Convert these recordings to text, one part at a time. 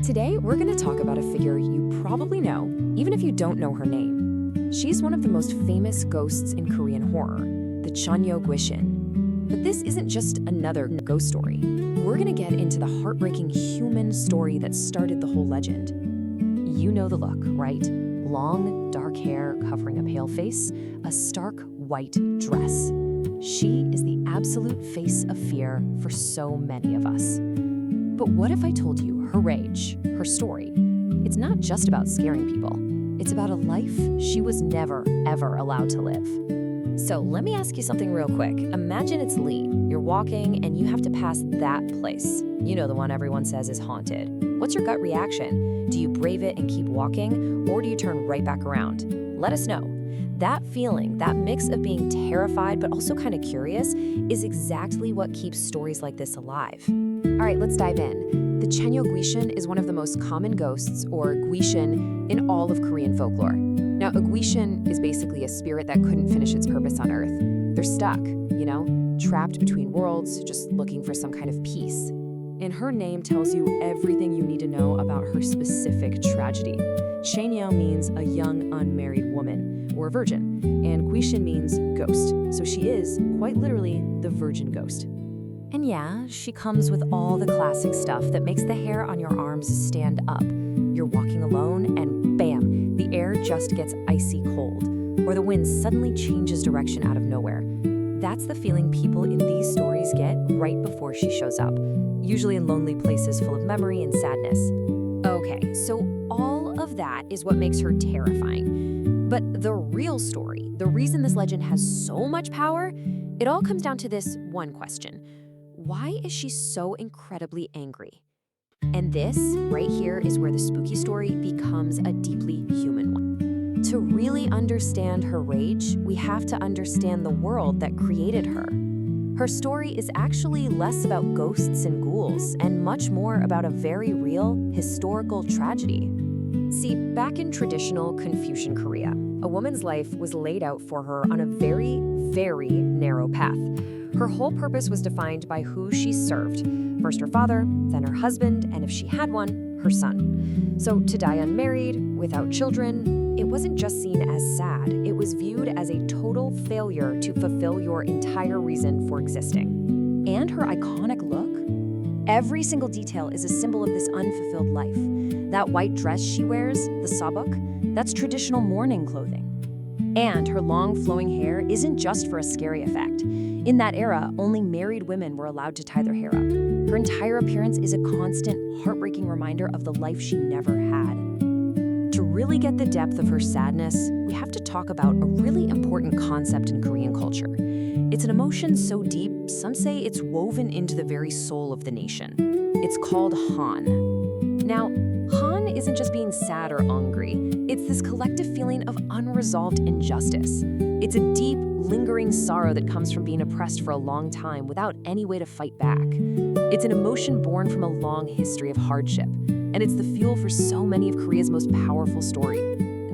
Today, we're going to talk about a figure you probably know, even if you don't know her name. She's one of the most famous ghosts in Korean horror, the Chanyo Gwishin. But this isn't just another ghost story. We're going to get into the heartbreaking human story that started the whole legend. You know the look, right? Long, dark hair covering a pale face, a stark white dress. She is the absolute face of fear for so many of us. But what if I told you her rage, her story? It's not just about scaring people. It's about a life she was never, ever allowed to live. So let me ask you something real quick. Imagine it's Lee. You're walking and you have to pass that place. You know, the one everyone says is haunted. What's your gut reaction? Do you brave it and keep walking, or do you turn right back around? Let us know. That feeling, that mix of being terrified but also kind of curious, is exactly what keeps stories like this alive. All right, let's dive in. The Chanyo Gwishin is one of the most common ghosts, or Gwishin, in all of Korean folklore. Now, a Gwishin is basically a spirit that couldn't finish its purpose on Earth. They're stuck, trapped between worlds, just looking for some kind of peace. And her name tells you everything you need to know about her specific tragedy. Chanyo means a young unmarried woman, or virgin, and Gwishin means ghost. So she is, quite literally, the virgin ghost. And yeah, she comes with all the classic stuff that makes the hair on your arms stand up. You're walking alone and bam, the air just gets icy cold, or the wind suddenly changes direction out of nowhere. That's the feeling people in these stories get right before she shows up, usually in lonely places full of memory and sadness. Okay, so all of that is what makes her terrifying. But the real story, the reason this legend has so much power, it all comes down to this one question. Why is she so incredibly angry? And this, right here, is where the spooky story becomes a deeply human one. To really understand her rage, we have to understand the world that created her. Her story is actually less about ghosts and ghouls and much more about a very real, historical tragedy. See, back in traditional Confucian Korea, a woman's life was laid out for her on a very, very narrow path. Her whole purpose was defined by who she served. First her father, then her husband, and if she had one, her son. So to die unmarried, without children, it wasn't just seen as sad. It was viewed as a total failure to fulfill your entire reason for existing. And her iconic look? Every single detail is a symbol of this unfulfilled life. That white dress she wears, the sabuk, that's traditional mourning clothing. And her long flowing hair isn't just for a scary effect. In that era, only married women were allowed to tie their hair up. Her entire appearance is a constant, heartbreaking reminder of the life she never had. To really get the depth of her sadness, we have to talk about a really important concept in Korean culture. It's an emotion so deep, some say it's woven into the very soul of the nation. It's called Han. Now, Han isn't just being sad or angry. It's this collective feeling of unresolved injustice. It's a deep, lingering sorrow that comes from being oppressed for a long time without any way to fight back. It's an emotion born from a long history of hardship, and it's the fuel for so many of Korea's most powerful stories.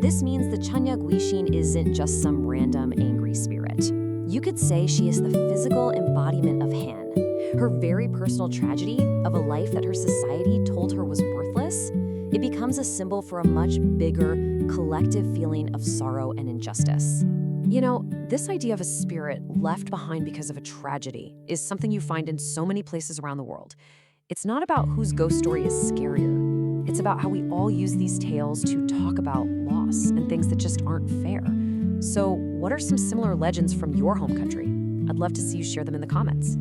This means the Chanyo Gwishin isn't just some random angry spirit. You could say she is the physical embodiment of Han. Her very personal tragedy of a life that her society told her was worthless, it becomes a symbol for a much bigger, collective feeling of sorrow and injustice. This idea of a spirit left behind because of a tragedy is something you find in so many places around the world. It's not about whose ghost story is scarier. It's about how we all use these tales to talk about loss and things that just aren't fair. So, what are some similar legends from your home country? I'd love to see you share them in the comments.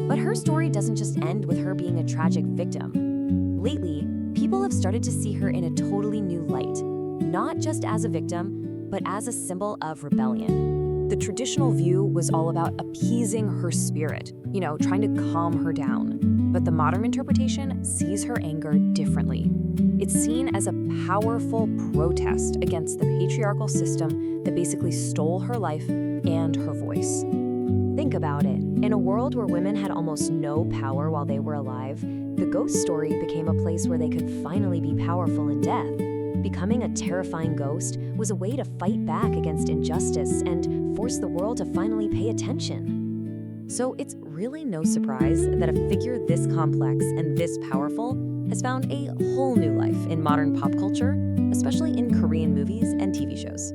But her story doesn't just end with her being a tragic victim. Lately, people have started to see her in a totally new light, not just as a victim, but as a symbol of rebellion. The traditional view was all about appeasing her spirit, trying to calm her down. But the modern interpretation sees her anger differently. It's seen as a powerful protest against the patriarchal system that basically stole her life and her voice. Think about it. In a world where women had almost no power while they were alive, the ghost story became a place where they could finally be powerful in death. Becoming a terrifying ghost was a way to fight back against injustice and force the world to finally pay attention. So it's really no surprise that a figure this complex and this powerful has found a whole new life in modern pop culture, especially in Korean movies and TV shows.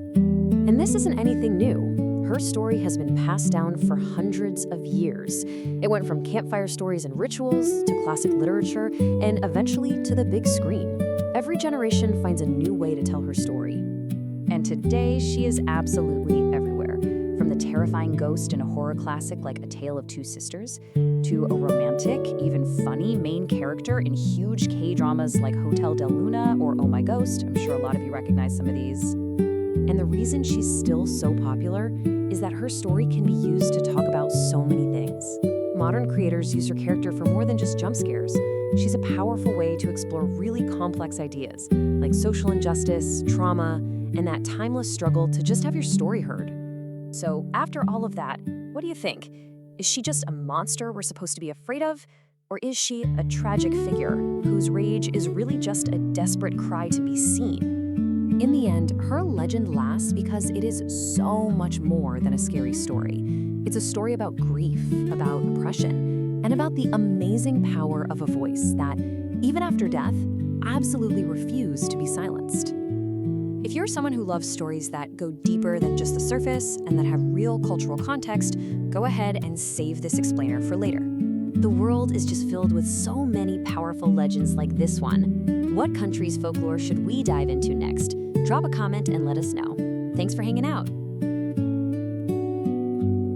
And this isn't anything new. Her story has been passed down for hundreds of years. It went from campfire stories and rituals to classic literature and eventually to the big screen. Every generation finds a new way to tell her story. And today, she is absolutely everywhere. From the terrifying ghost in a horror classic like A Tale of Two Sisters, to a romantic, even funny main character in huge K-dramas like Hotel del Luna or Oh My Ghost. I'm sure a lot of you recognize some of these. And the reason she's still so popular is that her story can be used to talk about so many things. Modern creators use her character for more than just jump scares. She's a powerful way to explore really complex ideas like social injustice, trauma, and that timeless struggle to just have your story heard. So after all of that, what do you think? Is she just a monster we're supposed to be afraid of? Or is she a tragic figure whose rage is really just a desperate cry to be seen? In the end, her legend lasts because it is so much more than a scary story. It's a story about grief, about oppression, and about the amazing power of a voice that, even after death, absolutely refused to be silenced. If you're someone who loves stories that go deeper than just the surface and that have real cultural context, go ahead and save this explainer for later. The world is just filled with so many powerful legends like this one. What country's folklore should we dive into next? Drop a comment and let us know. Thanks for hanging out.